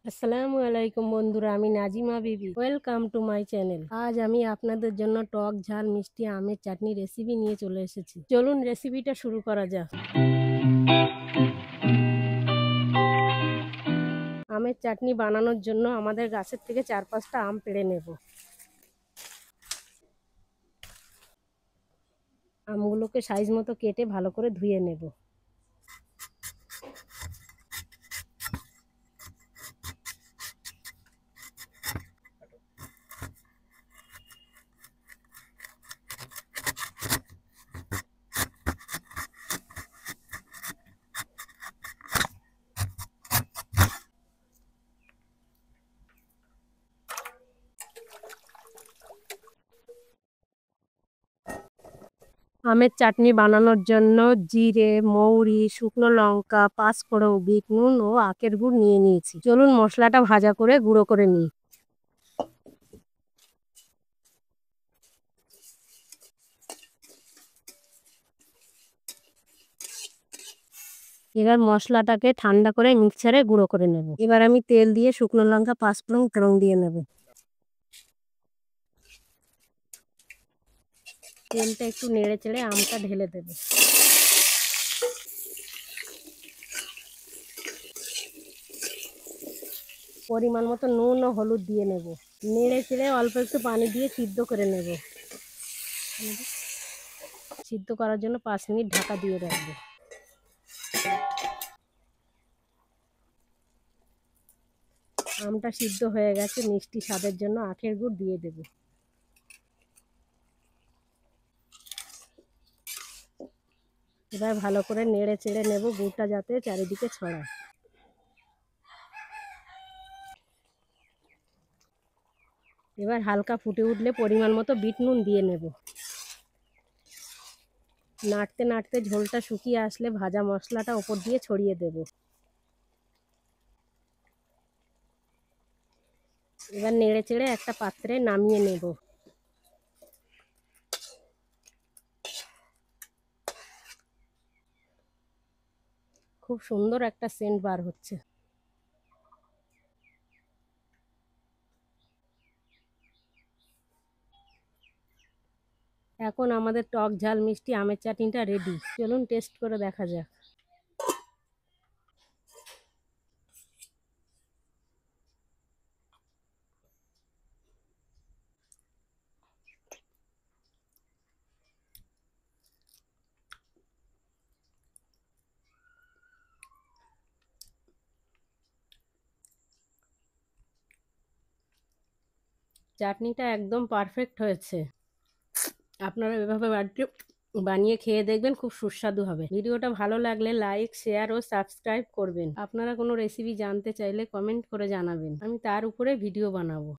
আসসালামু আলাইকুম বন্ধুরা, আমি নাজিমা বিবি। Welcome to my channel. আজ আমি আপনাদের জন্য টক ঝাল মিষ্টি আমের চাটনি রেসিপি নিয়ে চলে এসেছি। চলুন রেসিপিটা শুরু করা যাক। আমের চাটনি বানানোর জন্য আমাদের গাছের থেকে 4-5টা আম পেড়ে নেব। আমগুলোকে সাইজ মতো কেটে ভালো করে ধুয়ে নেব। আমের চাটনি বানানোর জন্য জিরে, মৌরি, শুকনো লঙ্কা, পাঁচফোড়ন, বিট নুন ও আখের গুড় নিয়ে নিয়েছি। চলুন মশলাটা ভাজা করে গুঁড়ো করে নিই। এবার মশলাটাকে ঠান্ডা করে মিক্সারে গুঁড়ো করে নেব। এবার আমি তেল দিয়ে শুকনো লঙ্কা, পাঁচফোড়ন ফোড়ন দিয়ে নেব। তেলটা একটু নেড়ে চেড়ে আমটা ঢেলে দেব। পরিমাণ মতো নুন ও হলুদ দিয়ে নেব। নেড়ে চেড়ে অল্প একটু পানি দিয়ে সিদ্ধ করে নেব। সিদ্ধ করার জন্য 5 মিনিট ঢাকা দিয়ে রাখবো। আমটা সিদ্ধ হয়ে গেছে, মিষ্টি স্বাদের জন্য আখের গুড় দিয়ে দেব। এবার ভালো করে নেড়ে চেড়ে নেব, গুড়টা যাতে চারিদিকে ছড়ায়। এবার হালকা ফুটে উঠলে পরিমাণ মতো বিট নুন দিয়ে নেব। নাড়তে নাড়তে ঝোলটা শুকিয়ে আসলে ভাজা মশলাটা ওপর দিয়ে ছড়িয়ে দেব। এবার নেড়ে চেড়ে একটা পাত্রে নামিয়ে নেব। খুব সুন্দর একটা সেন্ট বার হচ্ছে। এখন আমাদের টক ঝাল মিষ্টি আমের চাটনিটা রেডি। চলুন টেস্ট করে দেখা যাক। চাটনিটা একদম পারফেক্ট হয়েছে। আপনারা এভাবে বাড়িতে বানিয়ে খেয়ে দেখবেন, খুব সুস্বাদু হবে। ভিডিওটা ভালো লাগলে লাইক, শেয়ার ও সাবস্ক্রাইব করবেন। আপনারা কোনো রেসিপি জানতে চাইলে কমেন্ট করে জানাবেন, আমি তার উপরে ভিডিও বানাবো।